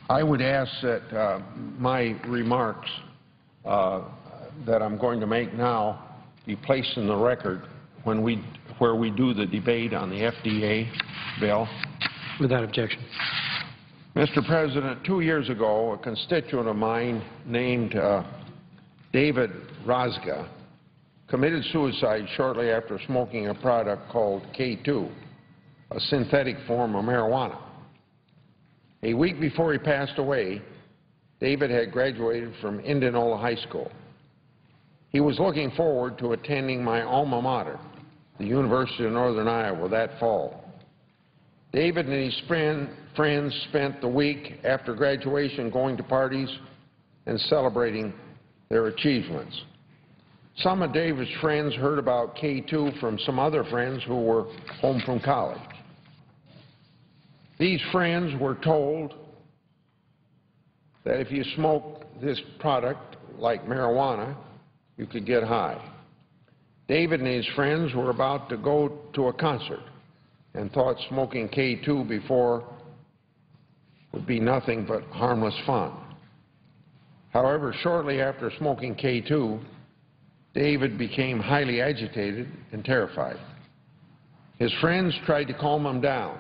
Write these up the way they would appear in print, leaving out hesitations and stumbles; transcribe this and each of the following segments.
I would ask that my remarks that I'm going to make now be placed in the record where we do the debate on the FDA bill. Without objection. Mr. President, 2 years ago, a constituent of mine named David Rozga committed suicide shortly after smoking a product called K2, a synthetic form of marijuana. A week before he passed away, David had graduated from Indianola High School. He was looking forward to attending my alma mater, the University of Northern Iowa, that fall. David and his friends spent the week after graduation going to parties and celebrating their achievements. Some of David's friends heard about K2 from some other friends who were home from college. These friends were told that if you smoke this product, like marijuana, you could get high. David and his friends were about to go to a concert and thought smoking K2 before would be nothing but harmless fun. However, shortly after smoking K2, David became highly agitated and terrified. His friends tried to calm him down,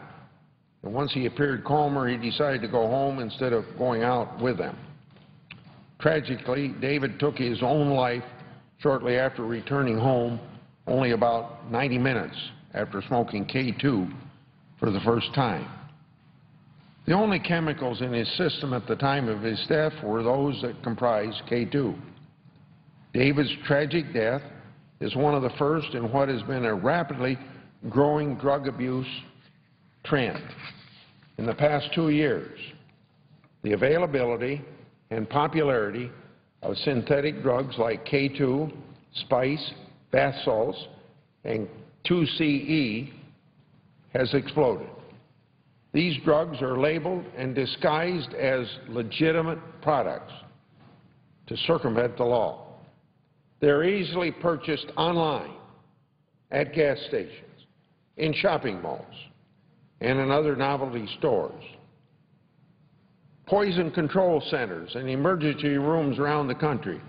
and once he appeared calmer, he decided to go home instead of going out with them. Tragically, David took his own life shortly after returning home, only about 90 minutes after smoking K2 for the first time. The only chemicals in his system at the time of his death were those that comprise K2. David's tragic death is one of the first in what has been a rapidly growing drug abuse trend. In the past 2 years, the availability and popularity of synthetic drugs like K2, spice, bath salts, and 2CE has exploded. These drugs are labeled and disguised as legitimate products to circumvent the law. They're easily purchased online, at gas stations, in shopping malls, and in other novelty stores. Poison control centers and emergency rooms around the country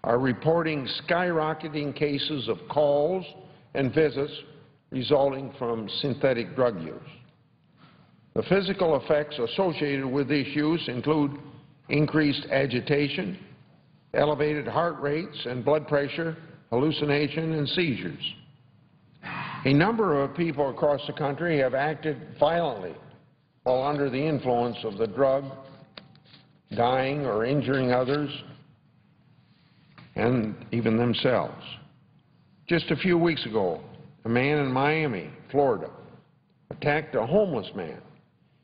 are reporting skyrocketing cases of calls and visits resulting from synthetic drug use. The physical effects associated with this use include increased agitation, elevated heart rates and blood pressure, hallucination, and seizures. A number of people across the country have acted violently while under the influence of the drug, dying or injuring others and even themselves. Just a few weeks ago, a man in Miami, Florida, attacked a homeless man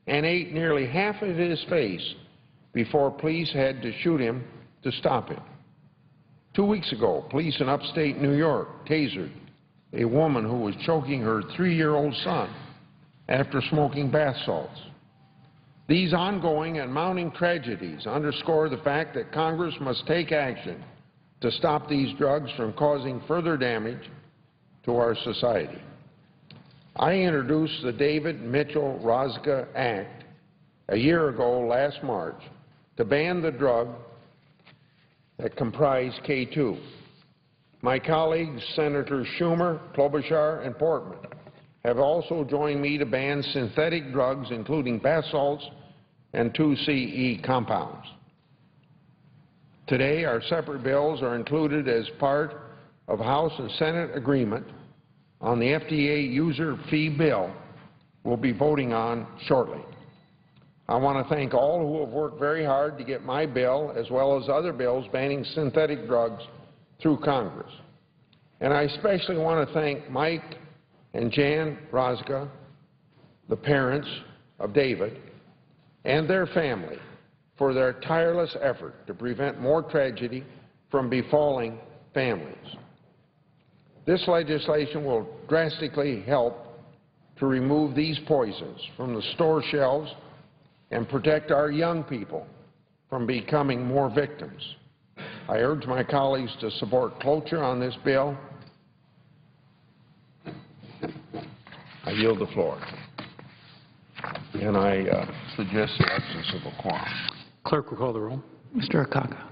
and ate nearly half of his face before police had to shoot him to stop him. 2 weeks ago, police in upstate New York tasered a woman who was choking her 3-year-old son after smoking bath salts. These ongoing and mounting tragedies underscore the fact that Congress must take action to stop these drugs from causing further damage to our society. I introduced the David Mitchell Rozga Act a year ago last March to ban the drug that comprised K2. My colleagues, Senators Schumer, Klobuchar, and Portman, have also joined me to ban synthetic drugs, including bath salts and 2CE compounds. Today, our separate bills are included as part of House and Senate agreement on the FDA user fee bill we'll be voting on shortly. I want to thank all who have worked very hard to get my bill, as well as other bills banning synthetic drugs, through Congress. And I especially want to thank Mike and Jan Rozga, the parents of David, and their family for their tireless effort to prevent more tragedy from befalling families. This legislation will drastically help to remove these poisons from the store shelves and protect our young people from becoming more victims. I urge my colleagues to support cloture on this bill. I yield the floor. and I suggest the absence of a quorum. Clerk will call the roll. Mr. Akaka.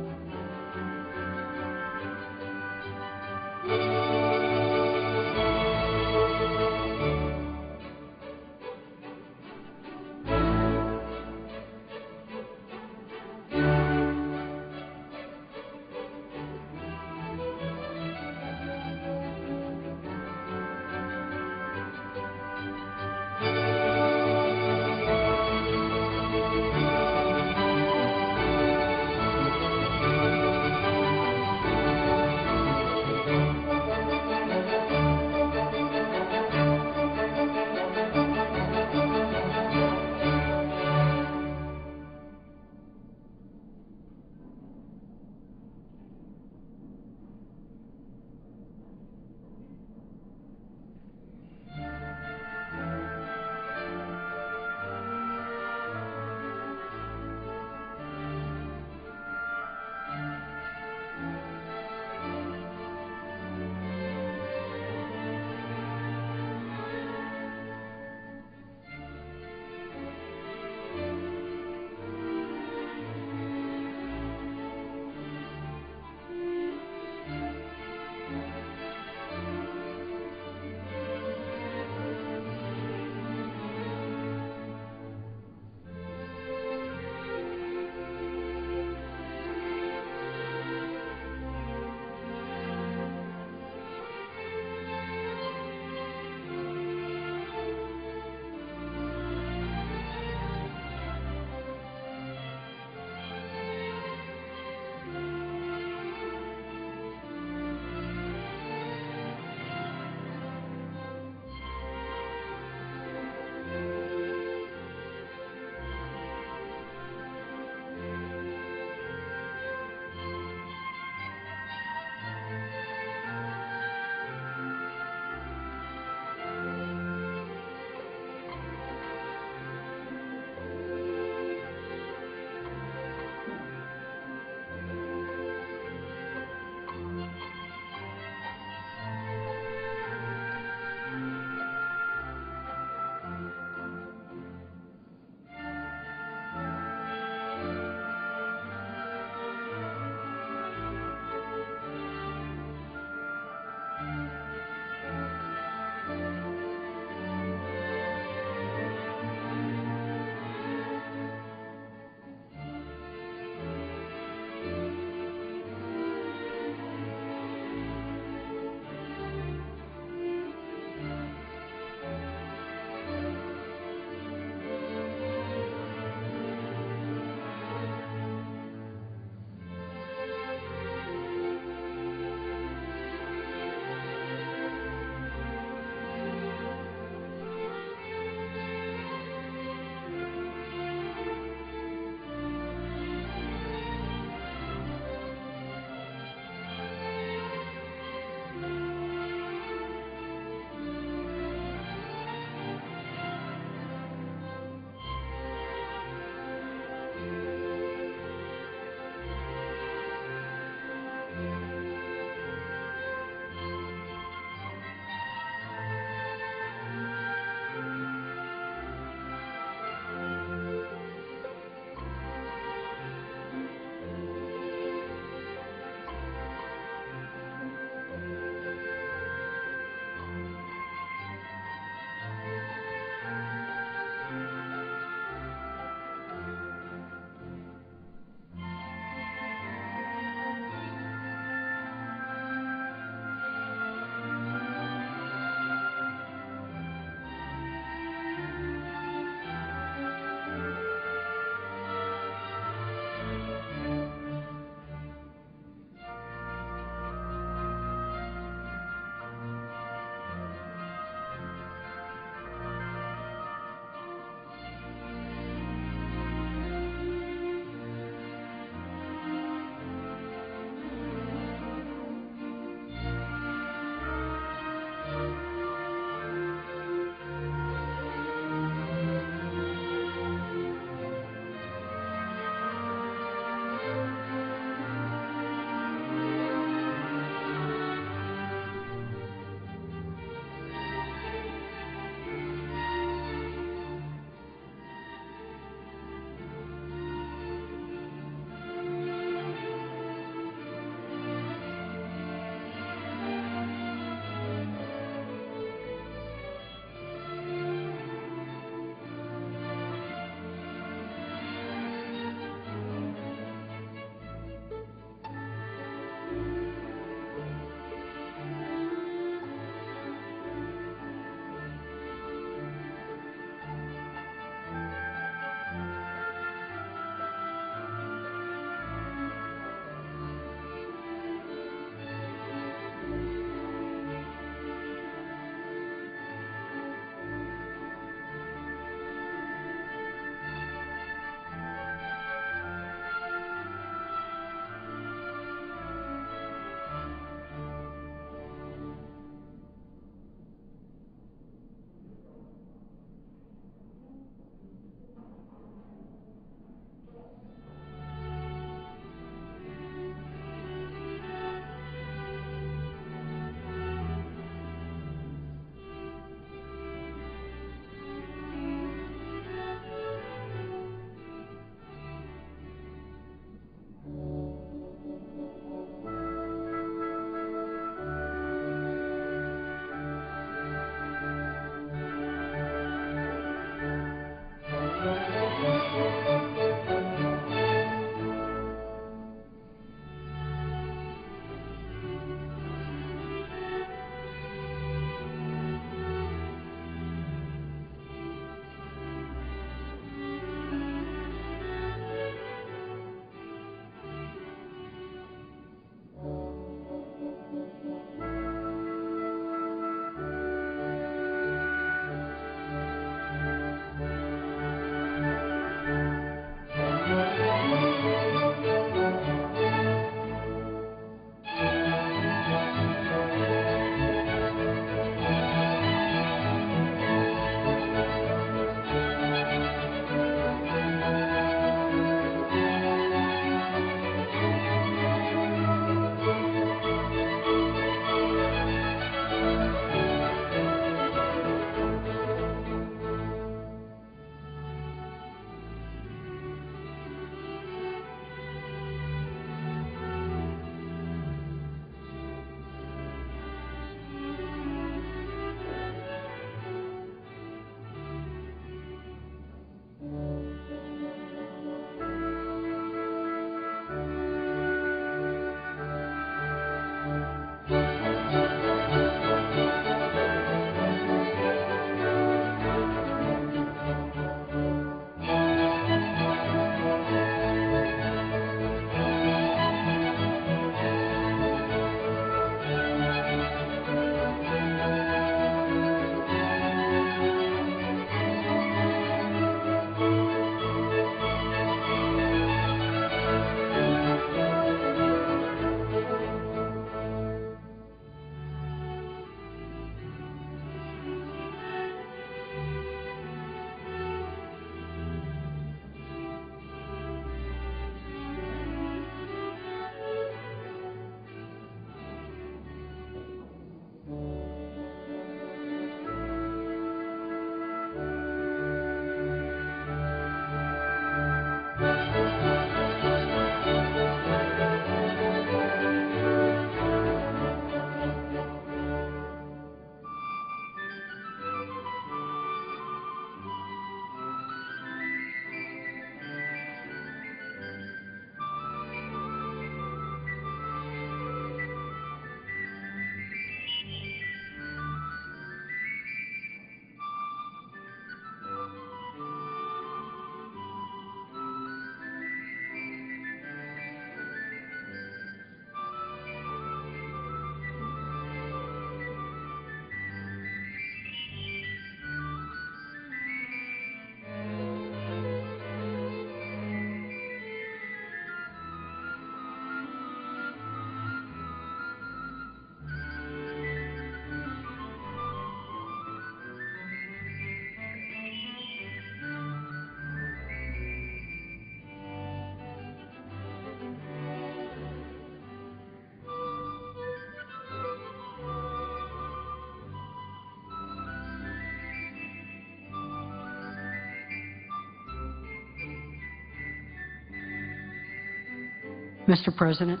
Mr. President,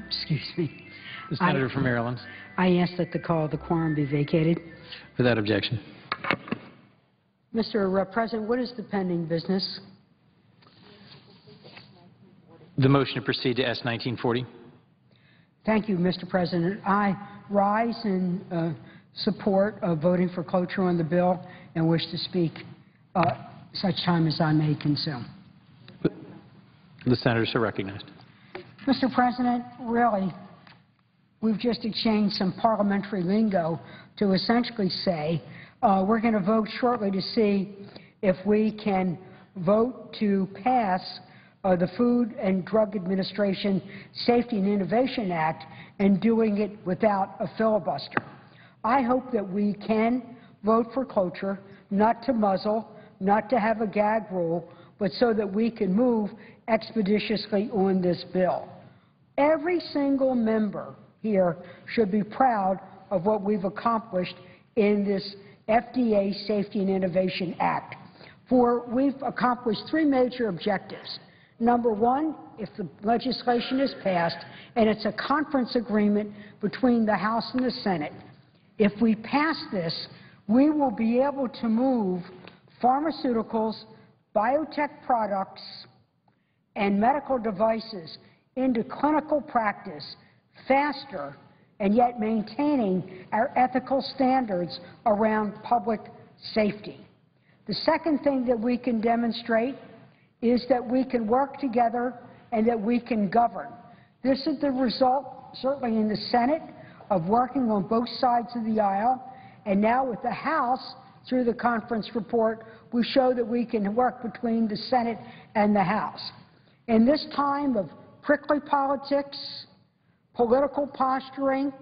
excuse me. The Senator from Maryland. I ask that the call of the quorum be vacated. Without objection. Mr. President, what is the pending business? The motion to proceed to S-1940. Thank you, Mr. President. I rise in support of voting for cloture on the bill and wish to speak such time as I may consume. The senators are recognized. Mr. President, really, we've just exchanged some parliamentary lingo to essentially say we're going to vote shortly to see if we can vote to pass the Food and Drug Administration Safety and Innovation Act and doing it without a filibuster. I hope that we can vote for cloture, not to muzzle, not to have a gag rule, but so that we can move expeditiously on this bill. Every single member here should be proud of what we've accomplished in this FDA Safety and Innovation Act. For we've accomplished three major objectives. Number one, if the legislation is passed, and it's a conference agreement between the House and the Senate, if we pass this, we will be able to move pharmaceuticals, biotech products, and medical devices into clinical practice faster and yet maintaining our ethical standards around public safety. The second thing that we can demonstrate is that we can work together and that we can govern. This is the result, certainly in the Senate, of working on both sides of the aisle, and now with the House, through the conference report, we show that we can work between the Senate and the House. In this time of prickly politics, political posturing,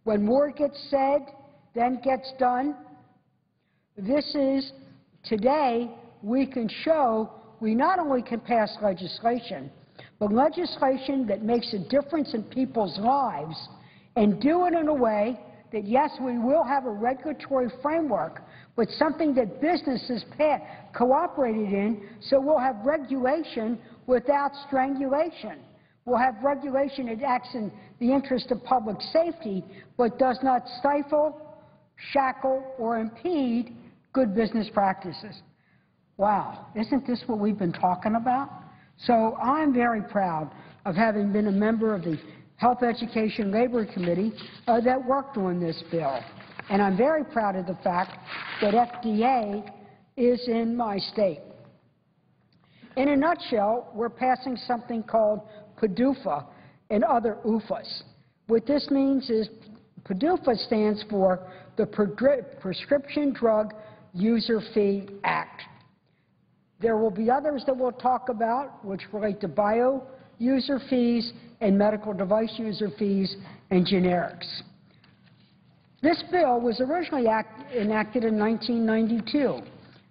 when more gets said than gets done, this is, today, we can show we not only can pass legislation, but legislation that makes a difference in people's lives and do it in a way that, yes, we will have a regulatory framework, but something that businesses cooperated in, so we'll have regulation without strangulation. We'll have regulation that acts in the interest of public safety, but does not stifle, shackle, or impede good business practices. Wow, isn't this what we've been talking about? So I'm very proud of having been a member of the Health, Education, Labor Committee that worked on this bill. And I'm very proud of the fact that FDA is in my state. In a nutshell, we're passing something called PDUFA and other UFAs. What this means is PDUFA stands for the Prescription Drug User Fee Act. There will be others that we'll talk about which relate to bio user fees and medical device user fees and generics. This bill was originally enacted in 1992,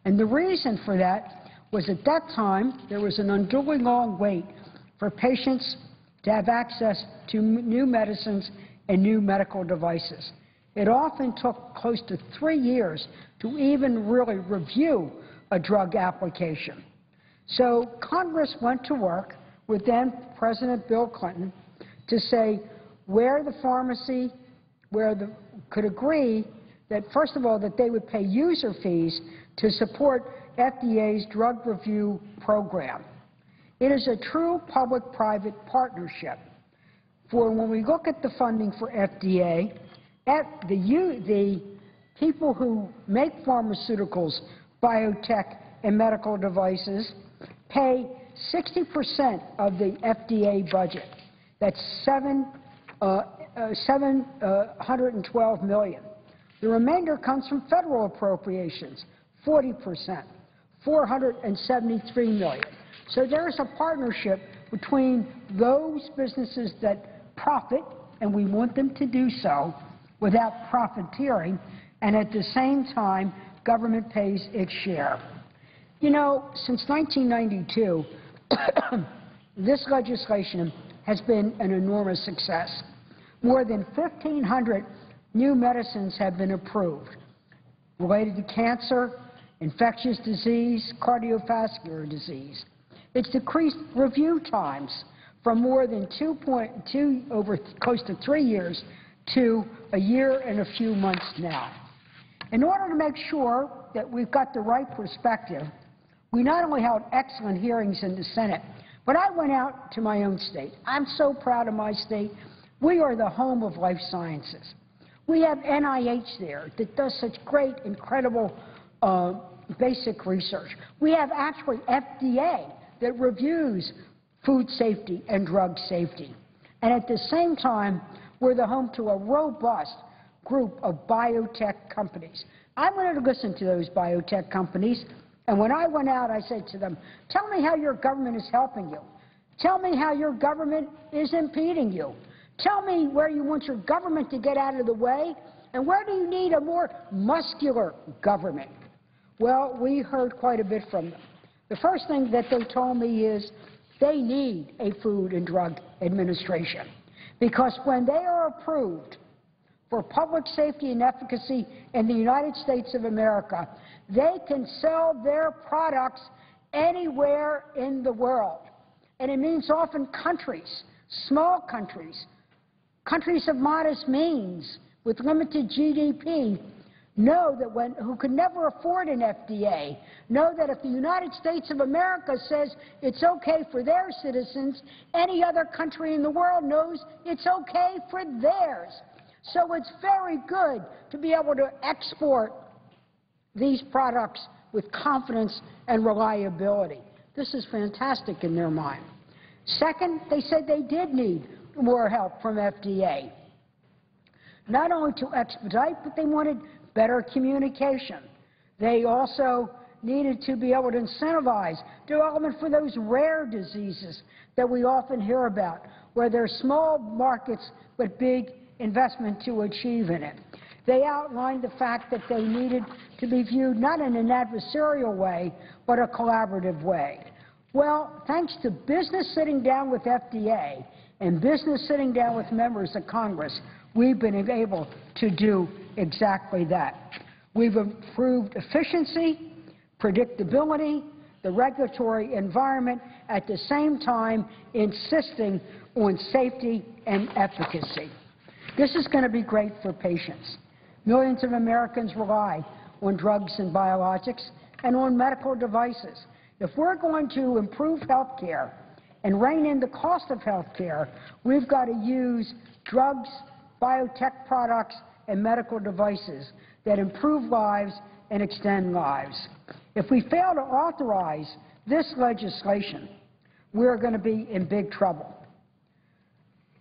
and the reason for that was at that time there was an unduly long wait for patients to have access to new medicines and new medical devices. It often took close to 3 years to even really review a drug application. So Congress went to work with then President Bill Clinton to say where the pharmacy, could agree that, first of all, that they would pay user fees to support FDA's drug review program. It is a true public-private partnership. For when we look at the funding for FDA, the people who make pharmaceuticals, biotech, and medical devices pay 60% of the FDA budget. That's $712 million. The remainder comes from federal appropriations, 40%, $473 million. So there is a partnership between those businesses that profit, and we want them to do so without profiteering, and at the same time, government pays its share. You know, since 1992, this legislation has been an enormous success. More than 1,500 new medicines have been approved related to cancer, infectious disease, cardiovascular disease. It's decreased review times from more than close to 3 years to a year and a few months now. In order to make sure that we've got the right perspective, we not only held excellent hearings in the Senate, but I went out to my own state. I'm so proud of my state. We are the home of life sciences. We have NIH there that does such great, incredible basic research. We have actually FDA that reviews food safety and drug safety. And at the same time, we're the home to a robust group of biotech companies. I wanted to listen to those biotech companies, and when I went out, I said to them, tell me how your government is helping you. Tell me how your government is impeding you. Tell me where you want your government to get out of the way, and where do you need a more muscular government? Well, we heard quite a bit from them. The first thing that they told me is they need a Food and Drug Administration, because when they are approved for public safety and efficacy in the United States of America, they can sell their products anywhere in the world. And it means often countries, small countries, countries of modest means with limited GDP, know that who could never afford an FDA, know that if the United States of America says it's okay for their citizens, any other country in the world knows it's okay for theirs. So it's very good to be able to export these products with confidence and reliability. This is fantastic in their mind. Second, they said they did need more help from FDA, not only to expedite, but they wanted better communication. They also needed to be able to incentivize development for those rare diseases that we often hear about, where there's small markets but big investment to achieve in it. They outlined the fact that they needed to be viewed not in an adversarial way, but a collaborative way. Well, thanks to business sitting down with FDA and business sitting down with members of Congress, we've been able to do exactly that. We've improved efficiency, predictability, the regulatory environment, at the same time insisting on safety and efficacy. This is going to be great for patients. Millions of Americans rely on drugs and biologics and on medical devices. If we're going to improve health care and rein in the cost of health care, we've got to use drugs, biotech products, and medical devices that improve lives and extend lives. If we fail to authorize this legislation, we're going to be in big trouble.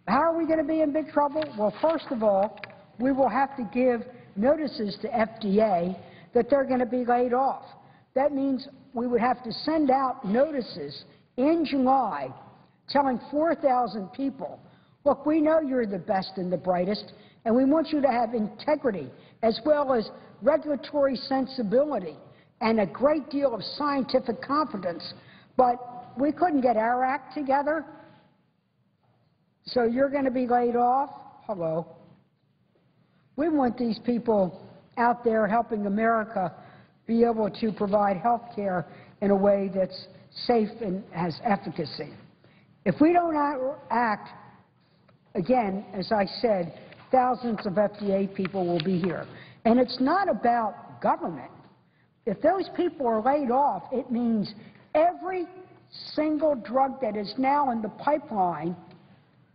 How are we going to be in big trouble? Well, first of all, we will have to give notices to FDA that they're going to be laid off. That means we would have to send out notices in July telling 4,000 people, look, we know you're the best and the brightest, and we want you to have integrity as well as regulatory sensibility and a great deal of scientific confidence, but we couldn't get our act together, so you're going to be laid off? Hello. We want these people out there helping America be able to provide health care in a way that's safe and has efficacy. If we don't act, again, as I said, thousands of FDA people will be here. And it's not about government. If those people are laid off, it means every single drug that is now in the pipeline,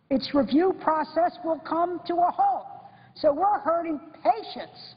its review process will come to a halt. So we're hurting patients,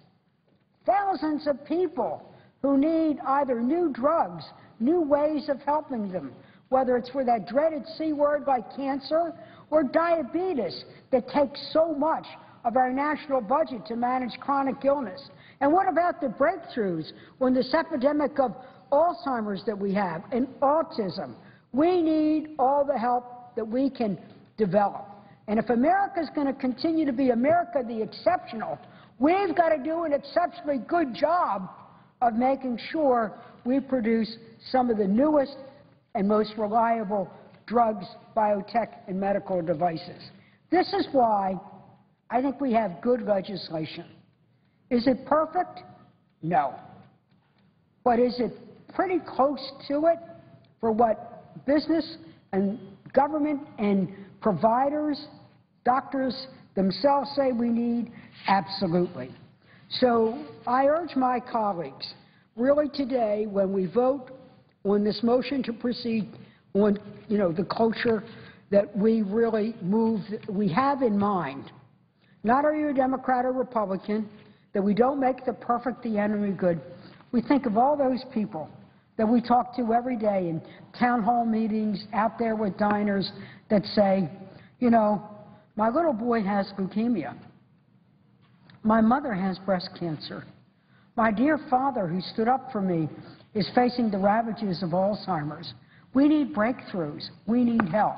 thousands of people who need either new drugs, new ways of helping them, whether it's for that dreaded C word like cancer or diabetes that takes so much of our national budget to manage chronic illness. And what about the breakthroughs on this epidemic of Alzheimer's that we have and autism? We need all the help that we can develop. And if America is going to continue to be America the exceptional, we've got to do an exceptionally good job of making sure we produce some of the newest and most reliable drugs, biotech, and medical devices. This is why I think we have good legislation. Is it perfect? No. But is it pretty close to it for what business and government and providers, doctors themselves say we need? Absolutely. So I urge my colleagues, really today, when we vote on this motion to proceed on, the cloture, that we really we have in mind, not are you a Democrat or Republican, that we don't make the perfect the enemy good. We think of all those people that we talk to every day in town hall meetings, out there with diners, that say, my little boy has leukemia. My mother has breast cancer. My dear father, who stood up for me, is facing the ravages of Alzheimer's. We need breakthroughs. We need help.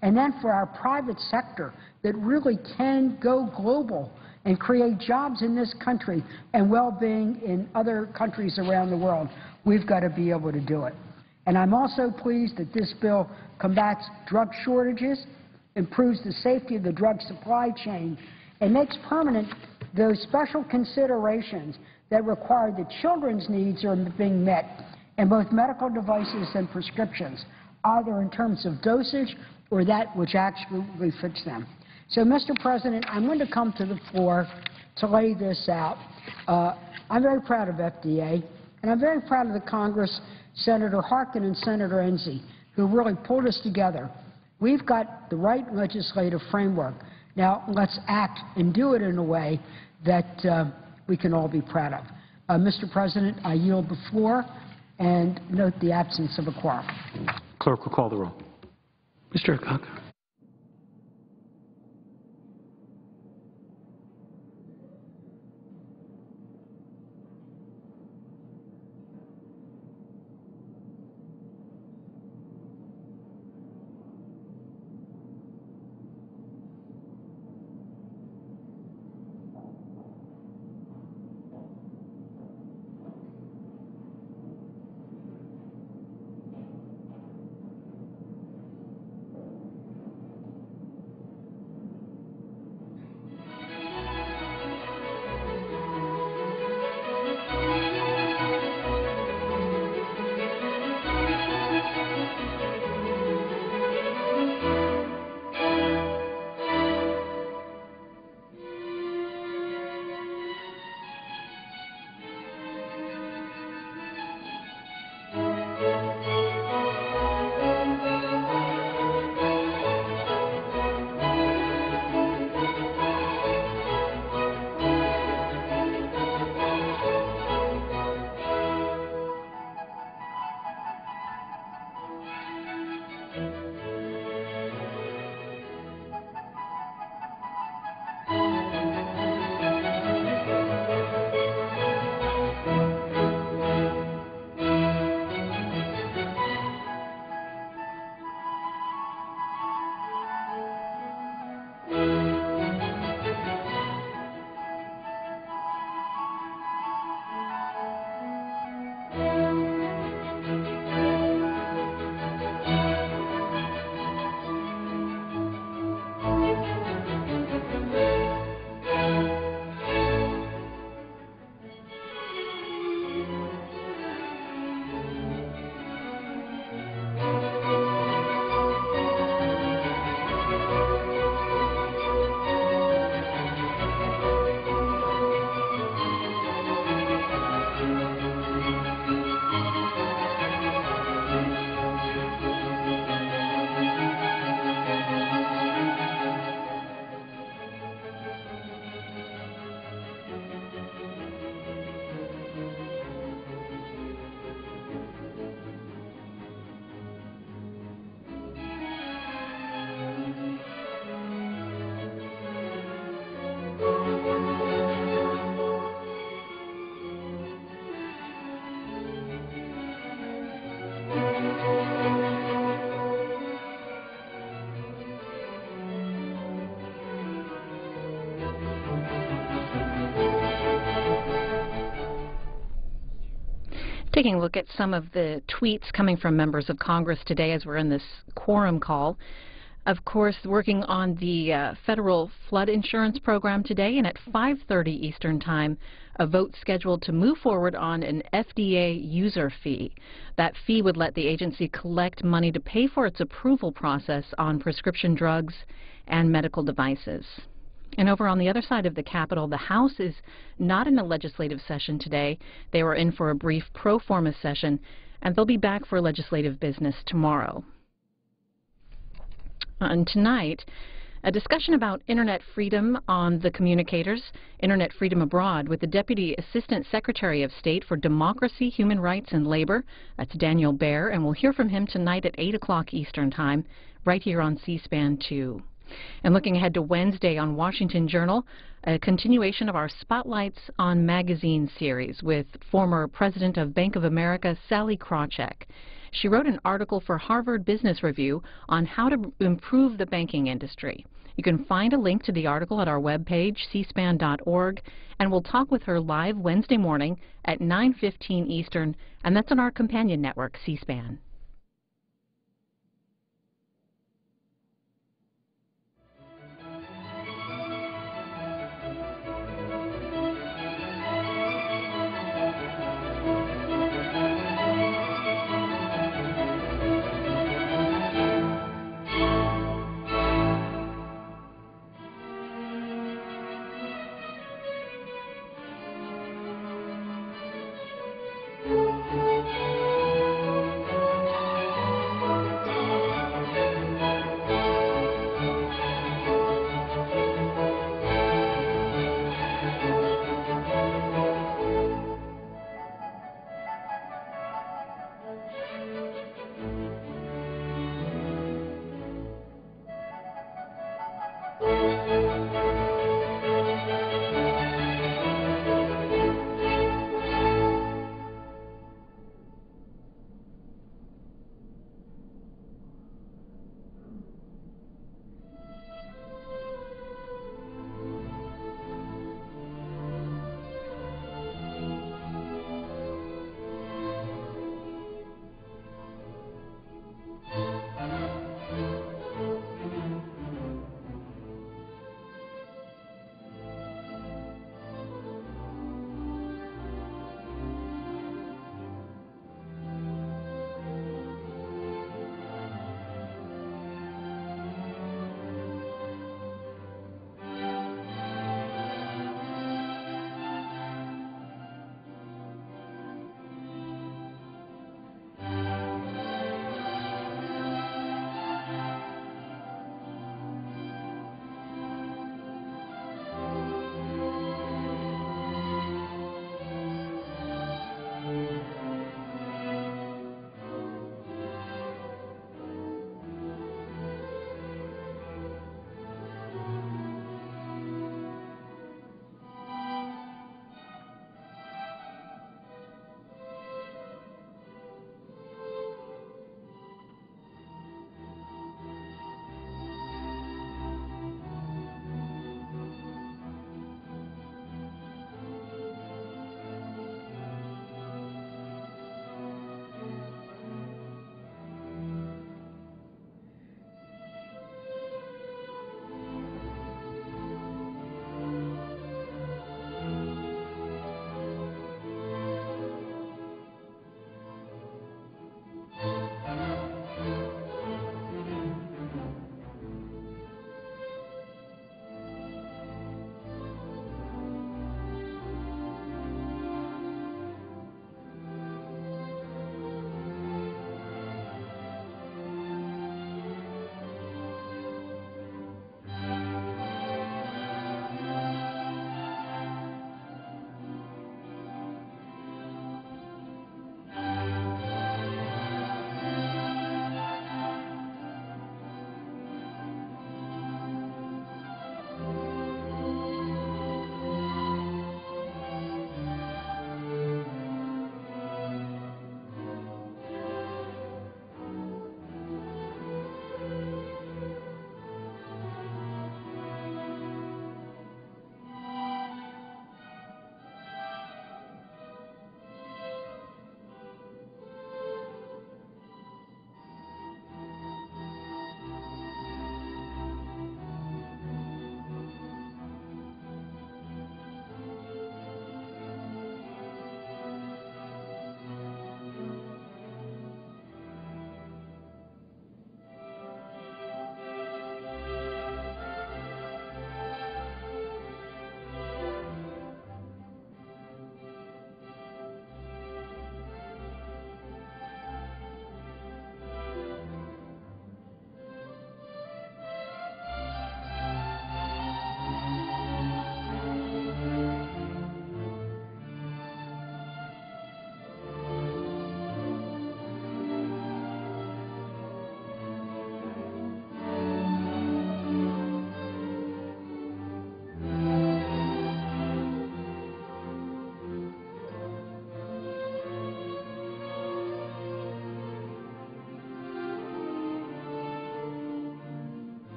And then for our private sector that really can go global and create jobs in this country and well-being in other countries around the world, we've got to be able to do it. And I'm also pleased that this bill combats drug shortages, improves the safety of the drug supply chain, and makes permanent those special considerations that require that children's needs are being met in both medical devices and prescriptions, either in terms of dosage or that which actually fits them. So, Mr. President, I'm going to come to the floor to lay this out. I'm very proud of FDA, and I'm very proud of the Congress, Senator Harkin and Senator Enzi, who really pulled us together. We've got the right legislative framework. Now, let's act and do it in a way that we can all be proud of. Mr. President, I yield the floor and note the absence of a quorum. Clerk will call the roll. Mr. Akaka. Taking a look at some of the tweets coming from members of Congress today as we're in this quorum call. Of course, working on the federal flood insurance program today, and at 5:30 Eastern Time, a vote scheduled to move forward on an FDA user fee. That fee would let the agency collect money to pay for its approval process on prescription drugs and medical devices. And over on the other side of the Capitol, the House is not in a legislative session today. They were in for a brief pro forma session, and they'll be back for legislative business tomorrow. And tonight, a discussion about Internet freedom on the Communicators, Internet Freedom Abroad, with the Deputy Assistant Secretary of State for Democracy, Human Rights, and Labor. That's Daniel Baer, and we'll hear from him tonight at 8 o'clock Eastern Time, right here on C-SPAN 2. And looking ahead to Wednesday on Washington Journal, a continuation of our Spotlights on Magazine series with former President of Bank of America, Sallie Krawcheck. She wrote an article for Harvard Business Review on how to improve the banking industry. You can find a link to the article at our webpage, cspan.org, and we'll talk with her live Wednesday morning at 9:15 Eastern, and that's on our companion network, C-SPAN.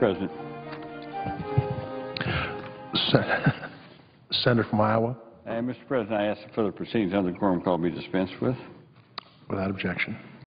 President. Senator from Iowa. Mr. President, I ask that further proceedings under the quorum call be dispensed with. Without objection.